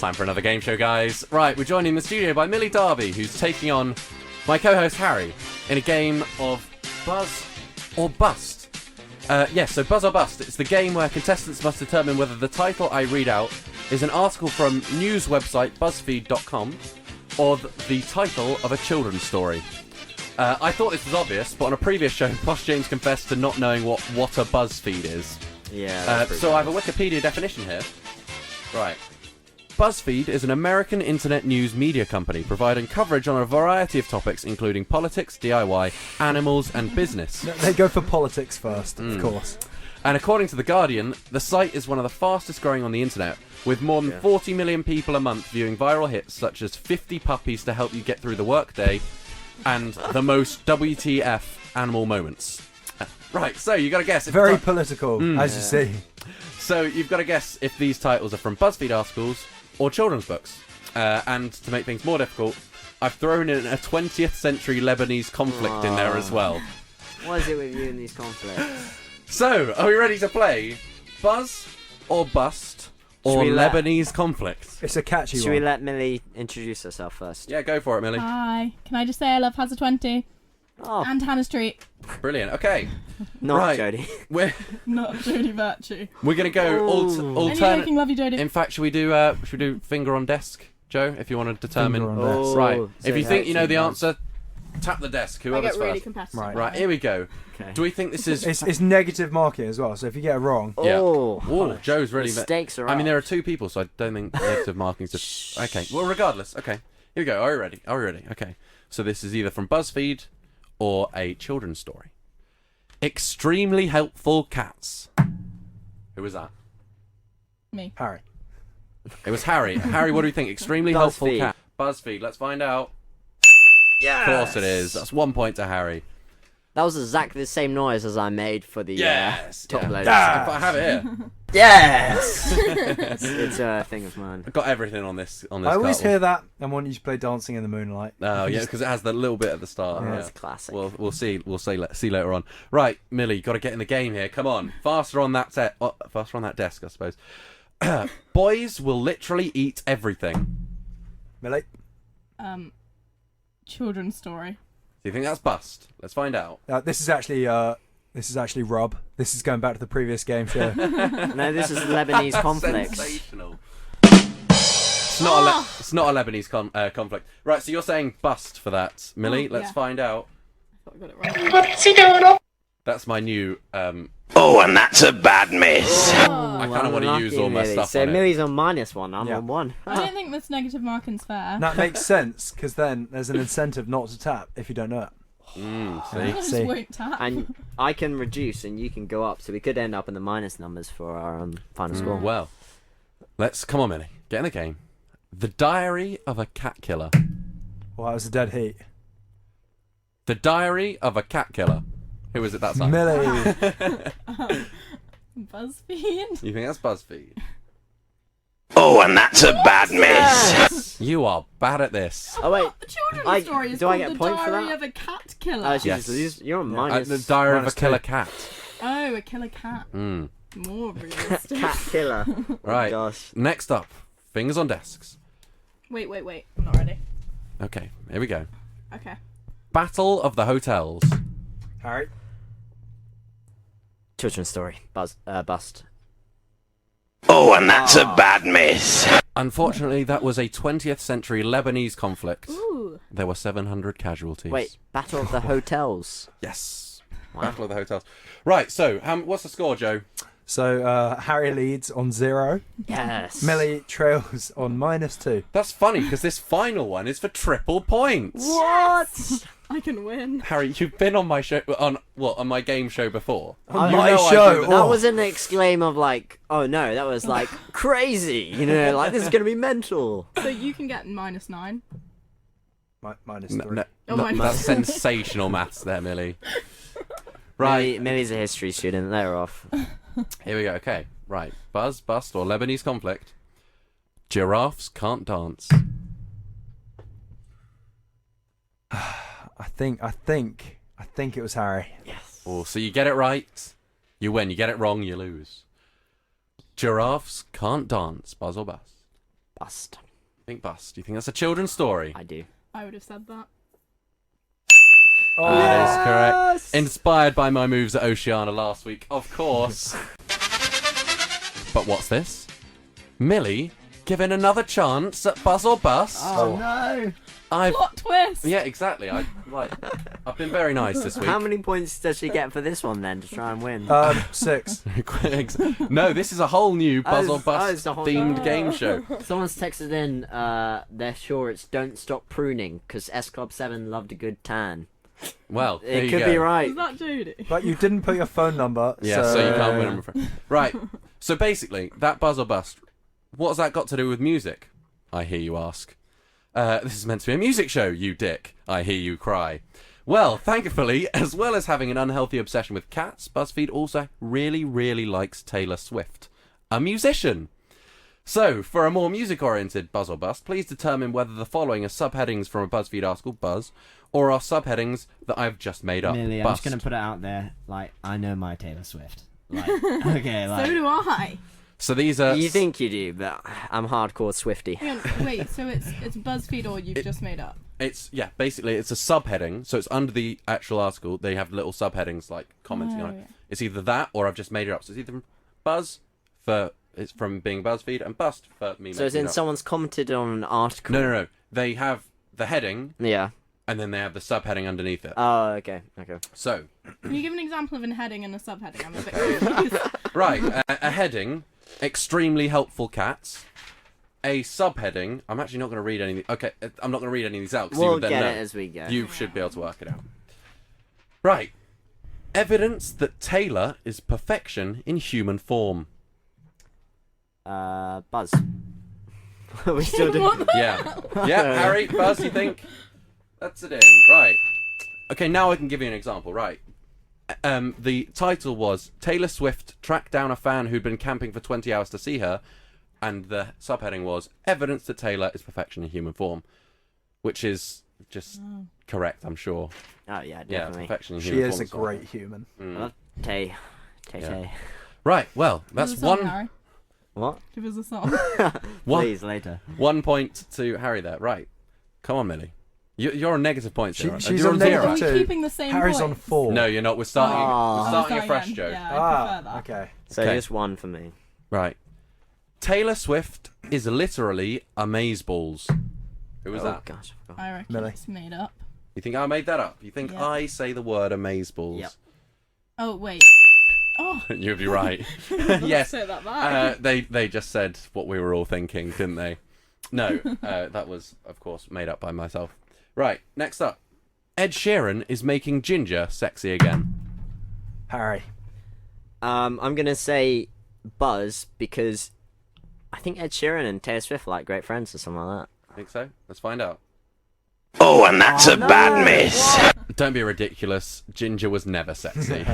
Time for another game show, guys. Right, we're joined in the studio by Millie Darby, who's taking on my co-host Harry in a game of Buzz or Bust. So Buzz or Bust. It's the game where contestants must determine whether the title I read out is an article from news website BuzzFeed.com or the title of a children's story. I thought this was obvious, but on a previous show, Posh James confessed to not knowing what a BuzzFeed is. Yeah. So I have a Wikipedia definition here. Right. BuzzFeed is an American internet news media company providing coverage on a variety of topics including politics, DIY, animals and business. They go for politics first, of course. And according to The Guardian, the site is one of the fastest growing on the internet, with more than 40 million people a month viewing viral hits such as 50 puppies to help you get through the workday and the most WTF animal moments. Right, so you got to guess. Very political, as you see. So you've got to guess if these titles are from BuzzFeed articles or children's books. And to make things more difficult, I've thrown in a 20th century Lebanese conflict in there as well. What is it with you and these conflicts? So, are we ready to play Buzz or Bust or Lebanese conflict? It's a catchy one. Should we let Millie introduce herself first? Yeah, go for it, Millie. Hi. Can I just say I love Hazard 20 Oh, and Hannah Street? Brilliant. Okay. not right. Jodie. We're Not Jodie Virtue. gonna go And you alternate. love you, Jodie. In fact, should we do finger on desk, Joe? If you want to determine. Finger on desk. Right. so If you think you know the that's- answer, tap the desk. I Whoever's get really first. competitive. Right. Here we go. Okay. Do we think this is? It's negative marking as well, so if you get it wrong... Yeah. Oh, Ooh, Joe's really. the stakes are I mean, up. there are two people, so I don't think negative marking's just. Okay. Well, regardless. Okay. Here we go. Are we ready? Okay. So this is either from BuzzFeed or a children's story. Extremely helpful cats. Who was that? Me. Harry. It was Harry. Harry, what do you think? Extremely helpful cat. BuzzFeed. Let's find out. Yeah. Of course it is. That's 1 point to Harry. That was exactly the same noise as I made for the top load. If I have it here. Yes. it's a thing of mine. I've got everything on this. I always carton. hear that and want you to play Dancing in the Moonlight. Oh yeah, because it has the little bit at the start. Oh, Yeah. it's classic. We'll see. We'll see later on. Right, Millie, you got to get in the game here. Come on, faster on that faster on that desk, I suppose. Boys will literally eat everything. Millie? Children's story. Do you think that's bust? Let's find out. This is actually Rob. This is going back to the previous game show. No, this is Lebanese conflicts. Sensational. It's not a Lebanese conflict. Right, so you're saying bust for that, Millie. Let's yeah. find out. I thought I got it right. That's my new. Oh, and that's a bad miss. I kind of want to use all my Millie. stuff So on it. Millie's on -1. I'm Yeah. on 1. I don't think this negative marking's fair. That makes sense, because then there's an incentive not to tap if you don't know it. I See. just See. won't tap. And I can reduce and you can go up, so we could end up in the minus numbers for our final score. Well, come on, Millie. Get in the game. The Diary of a Cat Killer. Well, that was a dead heat. The Diary of a Cat Killer. Who was it that time? Millie! BuzzFeed. You think that's BuzzFeed? Oh, and that's a bad miss. You are bad at this. Oh wait, The children's story is do I called get a The point for Diary that? of a Cat Killer. Oh, Yes. Jesus, you're on minus. The Diary of a minus Killer 2. Cat. Oh, a killer cat. More realistic. Cat killer. Right. Gosh. Next up, fingers on desks. Wait. I'm not ready. Okay, here we go. Okay. Battle of the Hotels. Harry? Children's story. Bust. Oh, and that's a bad miss. Unfortunately, that was a 20th century Lebanese conflict. Ooh. There were 700 casualties. Wait, Battle of the Hotels. Yes. Wow. Battle of the Hotels. Right, so what's the score, Joe? So, Harry leads on 0. Yes. Millie trails on -2. That's funny, because this final one is for triple points. What? I can win. Harry, you've been on my show, on my game show before. On You my know I show? do that- That Oh. was an exclaim of like, oh no, that was like crazy. You know, like this is gonna be mental. So you can get -9. -3. No, Oh, no, my that's God. sensational maths there, Millie. Right, Millie's a history student. They're off. here we go. Okay, right. Buzz, bust, or Lebanese conflict. Giraffes can't dance. I think it was Harry. Yes. Oh, so you get it right, you win. You get it wrong, you lose. Giraffes can't dance. Buzz or bust? Bust. You think bust? Do you think that's a children's story? I do. I would have said that. Oh, That is correct. Inspired by my moves at Oceania last week, of course. But what's this? Millie given another chance at Buzz or Bust. Oh no! Plot twist! Yeah, exactly. I've been very nice this week. How many points does she get for this one then to try and win? 6. No, this is a whole new Buzz or it's Bust a whole- themed game show. Someone's texted in. They're sure it's "Don't Stop Pruning" because S Club 7 loved a good tan. Well, there It you could go. be right. Is that Judy? But you didn't put your phone number. Yeah, so you can't win, I'm afraid. Right. So basically, that Buzz or Bust, what's that got to do with music? I hear you ask. This is meant to be a music show, you dick. I hear you cry. Well, thankfully, as well as having an unhealthy obsession with cats, BuzzFeed also really, really likes Taylor Swift, a musician. So, for a more music-oriented Buzz or Bust, please determine whether the following are subheadings from a BuzzFeed article, Buzz, or are subheadings that I've just made up, Millie, I'm Bust. just going to put it out there. Like, I know my Taylor Swift. Like, okay, So like. do I. So these are... You think you do, but I'm hardcore Swifty. Hang on, wait, so it's BuzzFeed or you've just made up? Basically, it's a subheading, so it's under the actual article. They have little subheadings, like, commenting on it. yeah. It's either that, or I've just made it up. So it's either Buzz, it's from being BuzzFeed, and Bust for me So as making in it up. someone's commented on an article. No. They have the heading, Yeah. and then they have the subheading underneath it. Oh, okay. So, Can you give an example of a heading and a subheading? I'm a bit confused. right, a heading, extremely helpful cats. A subheading, I'm actually not going to read any... Okay, I'm not going to read any of these out, because you We'll would then get know. it as we go. You should be able to work it out. Right. Evidence that Taylor is perfection in human form. Buzz. We still do. What the- Yeah, Harry, Buzz, you think? That's it in. Right. Okay, now I can give you an example. Right. The title was Taylor Swift tracked down a fan who'd been camping for 20 hours to see her, and the subheading was Evidence that Taylor is perfection in human form, which is just correct, I'm sure. Oh yeah, Yeah, definitely. perfection in She human is form. a great human. Tay. Yeah. Right, well, that's Give us a song, one. Harry. What? Give us a song. One, Please, later. 1 point to Harry there. Right. Come on, Millie. You're on negative points here. She's You're on zero. negative Are we two. keeping the same Harry's points? on 4. No, you're not. We're starting. Oh. We're starting afresh, again. Joe. Yeah, I prefer that. Okay. So Okay. just one for me. Right. Taylor Swift is literally amazeballs. Who was Oh that? gosh. I forgot. I reckon Millie. it's made up. You think I made that up? You think Yeah. I say the word amazeballs? Yep. Oh, wait. Oh, You'd be right. Yes. say that back. They just said what we were all thinking, didn't they? No, that was, of course, made up by myself. Right, next up. Ed Sheeran is making Ginger sexy again. Harry. I'm gonna say Buzz because I think Ed Sheeran and Taylor Swift are like great friends or something like Think so? Let's find out. Oh, and that's a bad miss. Don't be ridiculous. Ginger was never sexy.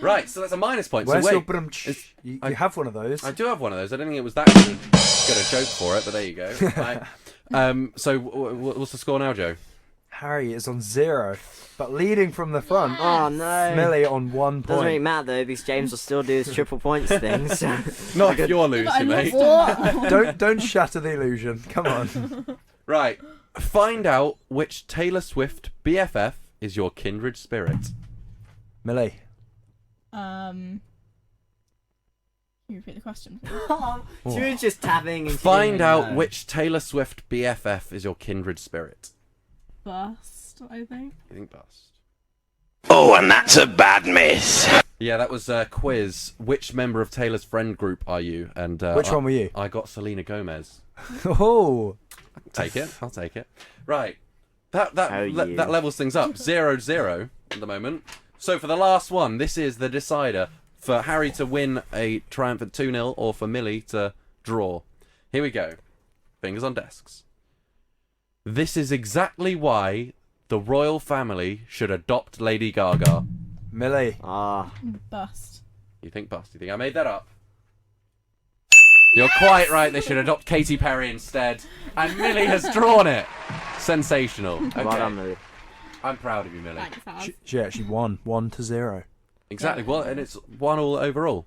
Right, so that's a minus point. Where's so your wait, brunch? You have one of those. I do have one of those. I don't think it was that good. Got a joke for it, but there you go. Right. So what's the score now, Joe? Harry is on 0, but leading from the front. that. Oh no. Millie on 1 Doesn't really point. matter though because James will still do his triple points thing. So. Not if you're But I losing, mate. lost on that. Don't shatter the illusion. Come on. Right. Find out which Taylor Swift BFF is your kindred spirit. Millie. Can you repeat the question, please? She was just tapping and she Find didn't out know. which Taylor Swift BFF is your kindred spirit. Bust, I think. You think bust? Oh, and that's a bad miss. Yeah, that was a quiz. Which member of Taylor's friend group are you? And Which one were you? I got Selena Gomez. Oh. Take it. I'll take it. Right. That you. levels things up. 0-0 at the moment. So for the last one, this is the decider for Harry to win a triumphant 2-0 or for Millie to draw. Here we go. Fingers on desks. This is exactly why the royal family should adopt Lady Gaga. Millie. Ah. Bust. You think bust? You think I made that up? You're quite right. They should adopt Katy Perry instead. And Millie has drawn it. Sensational. Okay. Well done, Millie. I'm proud of you, Millie. Thanks, Haz. She actually won 1-0. Exactly. Well, and it's 1-1 overall.